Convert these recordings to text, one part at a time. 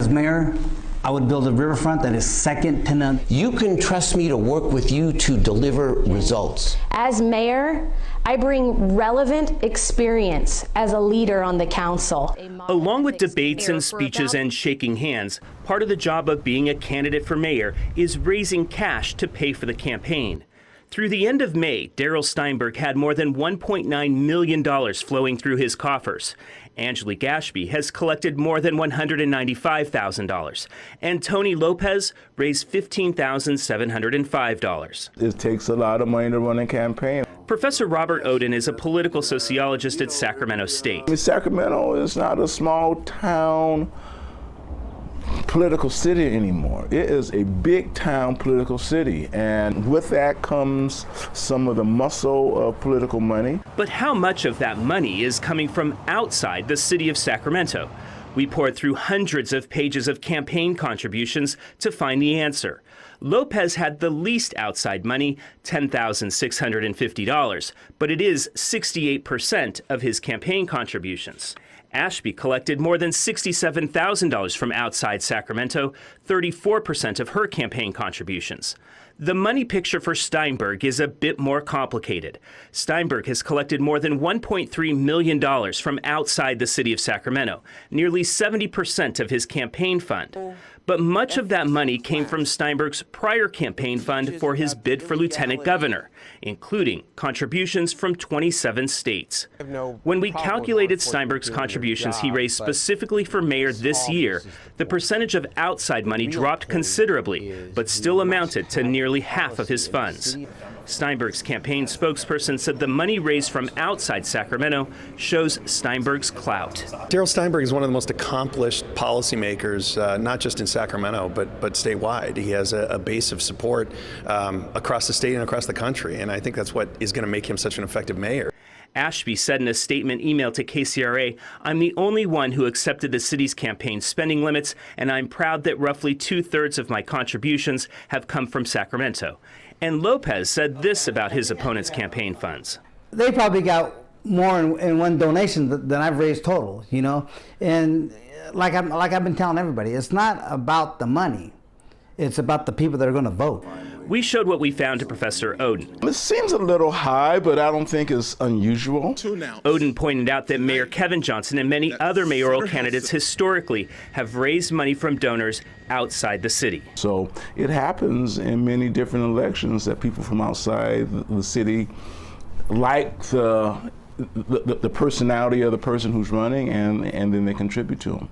as mayor, I would build a riverfront that is second to none. You can trust me to work with you to deliver results. As mayor, I bring relevant experience as a leader on the council. Along with debates and speeches and shaking hands, part of the job of being a candidate for mayor is raising cash to pay for the campaign. Through the end of May, Darrell Steinberg had more than $1.9 million flowing through his coffers. Angelique Ashby has collected more than $195,000, and Tony Lopez raised $15,705. It takes a lot of money to run a campaign. Professor Robert Oden is a political sociologist at Sacramento State. Sacramento is not a small town political city anymore. It is a big town political city, and with that comes some of the muscle of political money. But how much of that money is coming from outside the city of Sacramento? We poured through hundreds of pages of campaign contributions to find the answer. Lopez had the least outside money, $10,650, but it is 68% of his campaign contributions. Ashby collected more than $67,000 from outside Sacramento, 34% of her campaign contributions. The money picture for Steinberg is a bit more complicated. Steinberg has collected more than $1.3 million from outside the city of Sacramento, nearly 70% of his campaign fund. But much of that money came from Steinberg's prior campaign fund for his bid for lieutenant governor, including contributions from 27 states. When we calculated Steinberg's contributions he raised specifically for mayor this year, the percentage of outside money dropped considerably, but still amounted to nearly half of his funds. Steinberg's campaign spokesperson said the money raised from outside Sacramento shows Steinberg's clout. Darrell Steinberg is one of the most accomplished policymakers, not just in Sacramento, but statewide. He has a base of support across the state and across the country, and I think that's what is going to make him such an effective mayor. Ashby said in a statement emailed to KCRA, "I'm the only one who accepted the city's campaign spending limits, and I'm proud that roughly 2/3 of my contributions have come from Sacramento." And Lopez said this about his opponent's campaign funds. They probably got more in one donation than I've raised total, you know? And like I've been telling everybody, it's not about the money. It's about the people that are going to vote. We showed what we found to Professor Oden. It seems a little high, but I don't think it's unusual. Oden pointed out that Mayor Kevin Johnson and many other mayoral candidates historically have raised money from donors outside the city. So it happens in many different elections that people from outside the city like the personality of the person who's running, and then they contribute to them.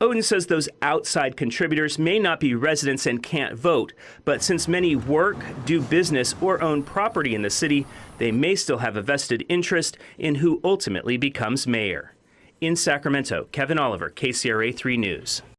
Oden says those outside contributors may not be residents and can't vote, but since many work, do business, or own property in the city, they may still have a vested interest in who ultimately becomes mayor. In Sacramento, Kevin Oliver, KCRA 3 News.